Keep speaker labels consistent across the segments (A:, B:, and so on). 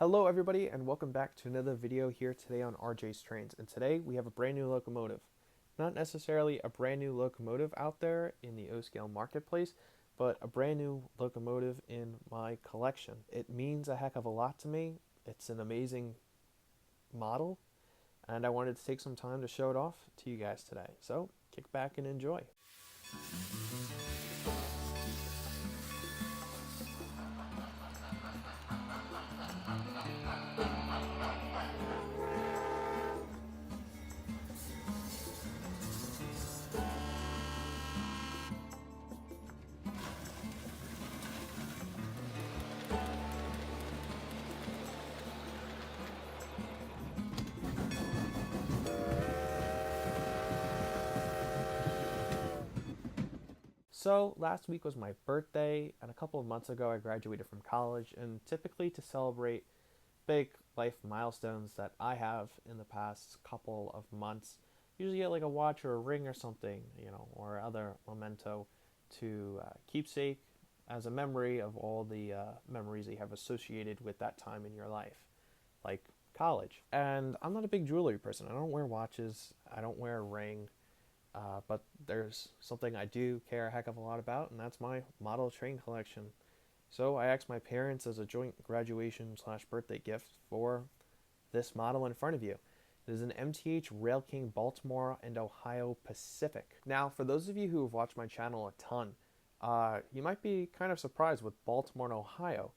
A: Hello everybody and welcome back to another video here today on RJ's Trains, and today we have a brand new locomotive. Not necessarily a brand new locomotive out there in the O-scale marketplace, but a brand new locomotive in my collection. It means a heck of a lot to me. It's an amazing model and I wanted to take some time to show it off to you guys today. So kick back and enjoy. So last week was my birthday, and a couple of months ago I graduated from college, and typically to celebrate big life milestones that I have in the past couple of months, usually get like a watch or a ring or something, or other memento to keepsake as a memory of all the memories that you have associated with that time in your life, like college. And I'm not a big jewelry person. I don't wear watches. I don't wear a ring. But there's something I do care a heck of a lot about, and that's my model train collection. So I asked my parents as a joint graduation slash birthday gift for this model in front of you. It is an MTH Railking Baltimore and Ohio Pacific. Now, for those of you who have watched my channel a ton, you might be kind of surprised with Baltimore and Ohio.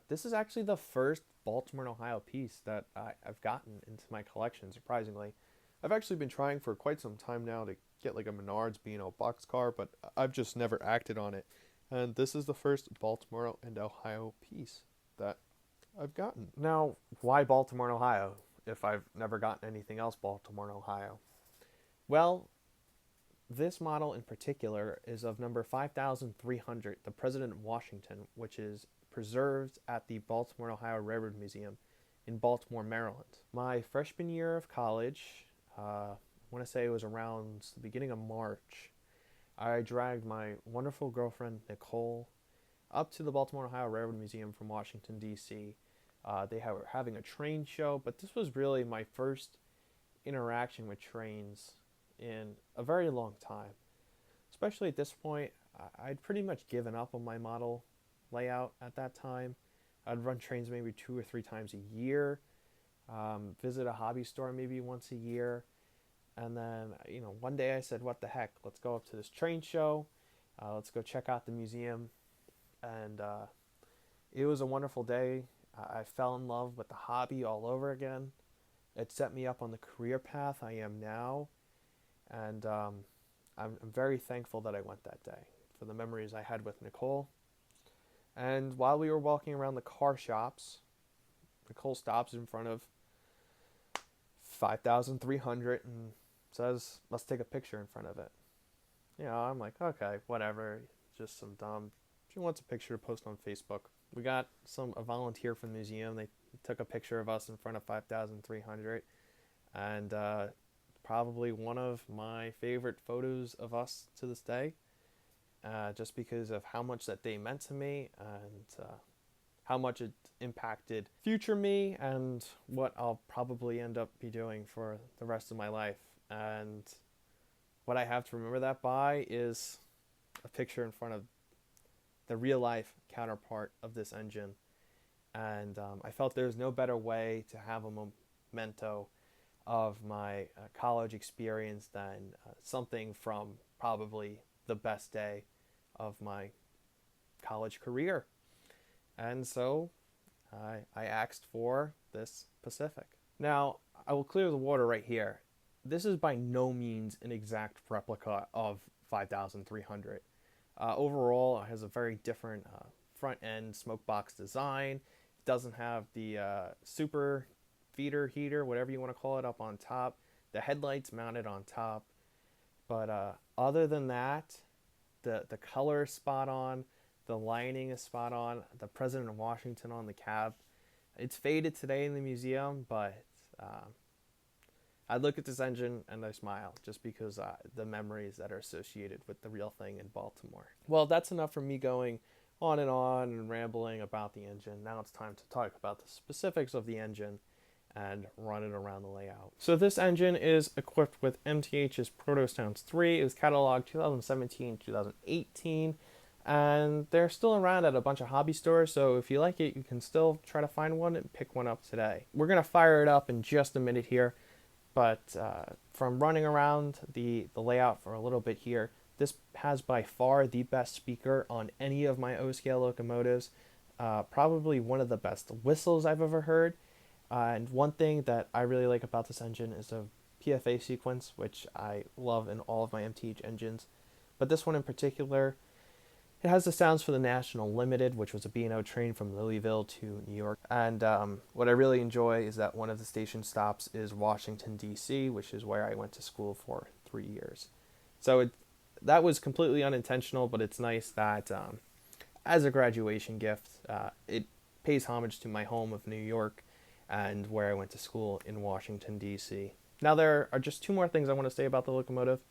A: This is actually the first Baltimore and Ohio piece that I've gotten into my collection, surprisingly. I've actually been trying for quite some time now to get like a Menards B&O boxcar, but I've just never acted on it. And this is the first Baltimore and Ohio piece that I've gotten. Now, why Baltimore and Ohio if I've never gotten anything else Baltimore and Ohio? Well, this model in particular is of number 5300, the President of Washington, which is preserved at the Baltimore, Ohio Railroad Museum in Baltimore, Maryland. My freshman year of college, I want to say it was around the beginning of March, I dragged my wonderful girlfriend, Nicole, up to the Baltimore, Ohio Railroad Museum from Washington, D.C. They were having a train show, but this was really my first interaction with trains in a very long time. Especially at this point, I'd pretty much given up on my model layout at that time. I'd run trains maybe 2 or 3 times a year, visit a hobby store maybe once a year. And then, one day I said, what the heck, let's go up to this train show. Let's go check out the museum. And it was a wonderful day. I fell in love with the hobby all over again. It set me up on the career path I am now. And I'm very thankful that I went that day for the memories I had with Nicole. And while we were walking around the car shops, Nicole stops in front of 5300 and says, let's take a picture in front of it. I'm like, okay, whatever. Just some dumb. She wants a picture to post on Facebook. We got a volunteer from the museum. They took a picture of us in front of 5300. And probably one of my favorite photos of us to this day. Just because of how much that day meant to me and how much it impacted future me and what I'll probably end up be doing for the rest of my life. And what I have to remember that by is a picture in front of the real life counterpart of this engine. And I felt there was no better way to have a memento of my college experience than something from probably the best day of my college career. And so I asked for this Pacific. Now, I will clear the water right here. This is by no means an exact replica of 5300. Overall, it has a very different front end smoke box design. It doesn't have the super feeder heater, whatever you want to call it, up on top. The headlights mounted on top. But other than that, the color is spot on. The lining is spot on. The President of Washington on the cab. It's faded today in the museum, but I look at this engine and I smile just because the memories that are associated with the real thing in Baltimore. Well, that's enough for me going on and rambling about the engine. Now it's time to talk about the specifics of the engine and run it around the layout. So this engine is equipped with MTH's Protostones 3. It was cataloged 2017-2018, and they're still around at a bunch of hobby stores, so if you like it, you can still try to find one and pick one up today. We're going to fire it up in just a minute here, but from running around the layout for a little bit here, this has by far the best speaker on any of my O-scale locomotives. Probably one of the best whistles I've ever heard. And one thing that I really like about this engine is the PFA sequence, which I love in all of my MTH engines. But this one in particular, it has the sounds for the National Limited, which was a B&O train from Louisville to New York. And what I really enjoy is that one of the station stops is Washington, D.C., which is where I went to school for 3 years. So that was completely unintentional, but it's nice that as a graduation gift, it pays homage to my home of New York and where I went to school in Washington, D.C. Now, there are just two more things I want to say about the locomotive.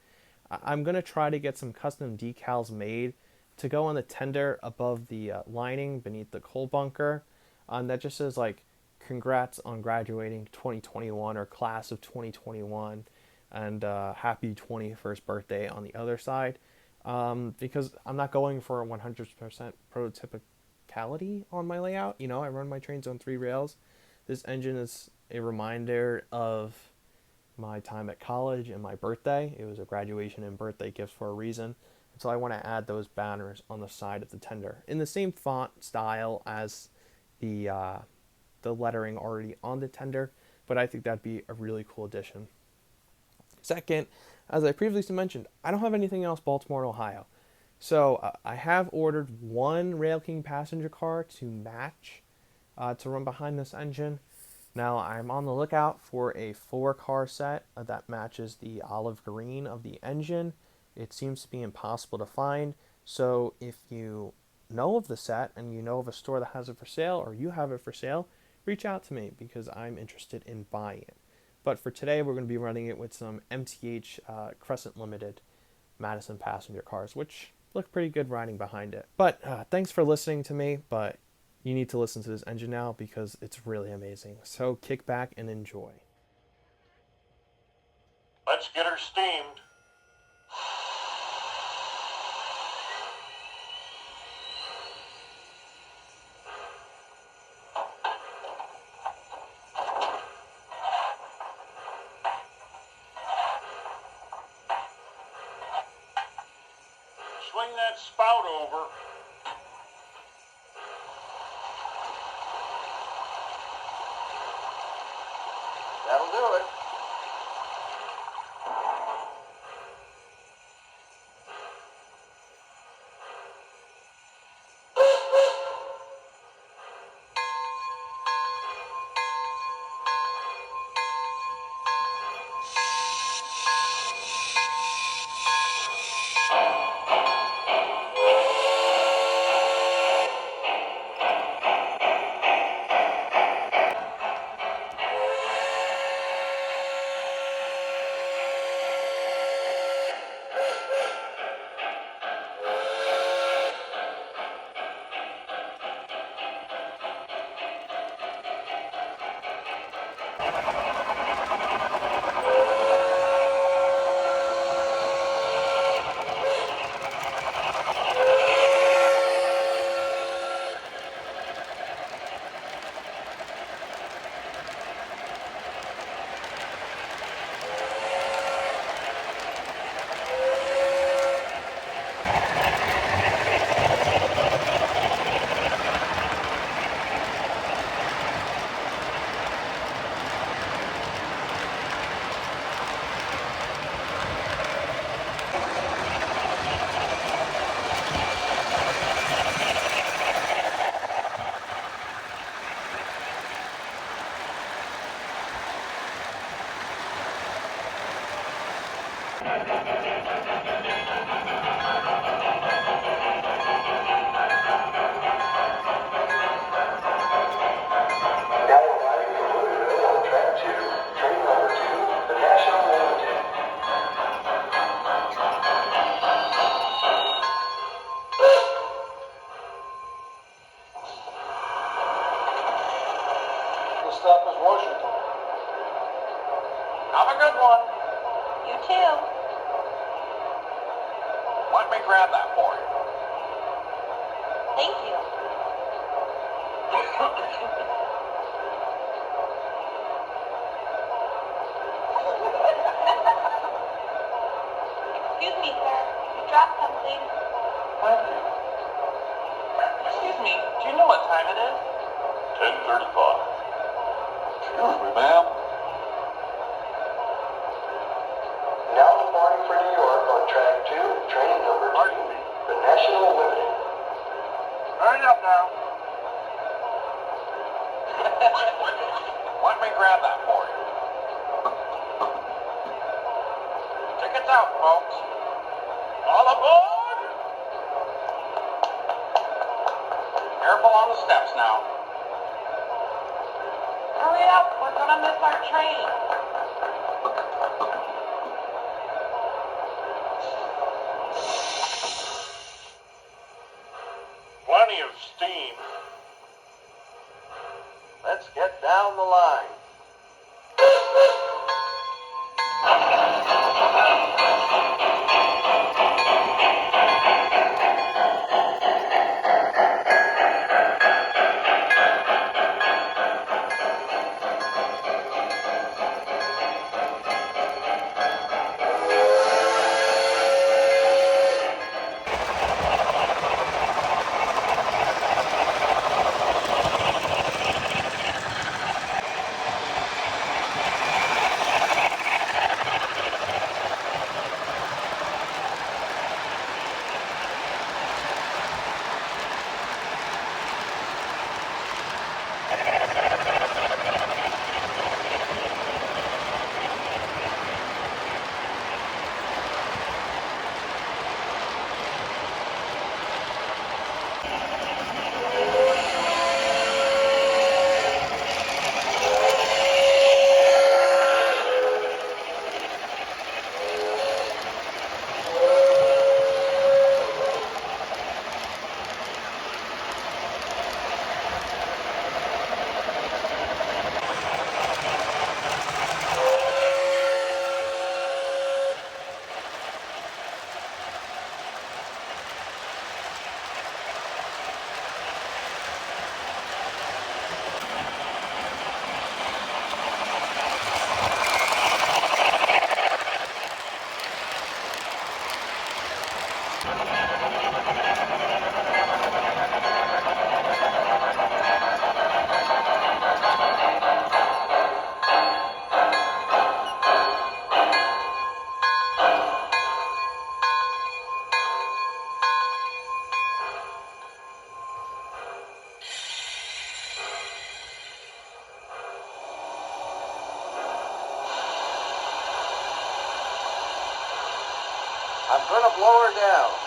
A: I'm going to try to get some custom decals made to go on the tender above the lining beneath the coal bunker. That just says, like, congrats on graduating 2021 or class of 2021 and happy 21st birthday on the other side. Because I'm not going for a 100% prototypicality on my layout. You know, I run my trains on 3 rails. This engine is a reminder of my time at college and my birthday. It was a graduation and birthday gift for a reason. And so I want to add those banners on the side of the tender in the same font style as the lettering already on the tender, but I think that'd be a really cool addition. Second, as I previously mentioned, I don't have anything else Baltimore and Ohio. So I have ordered one Railking passenger car to match to run behind this engine. Now I'm on the lookout for a 4-car set that matches the olive green of the engine. It seems to be impossible to find, so if you know of the set and you know of a store that has it for sale or you have it for sale, reach out to me because I'm interested in buying it. But for today, we're going to be running it with some MTH Crescent Limited Madison passenger cars, which look pretty good riding behind it. But thanks for listening to me, but you need to listen to this engine now because it's really amazing. So kick back and enjoy.
B: Let's get her steamed. Swing that spout over. That'll do it. up is Washington. Have a good one.
C: You too.
B: Let me grab that for you.
C: Thank you. Excuse me, sir. You dropped something.
B: Thank you. Excuse me, do you know what time it is? 10:35. Excuse me, ma'am.
D: Now departing for New York on track 2, train number 2, the National Limited.
B: Hurry up now. Let me grab that for you. Tickets out, folks. All aboard! Careful on the steps now.
C: Hurry up. We're gonna miss our train.
B: Plenty of steam. Let's get down the line. I'm gonna blow her down.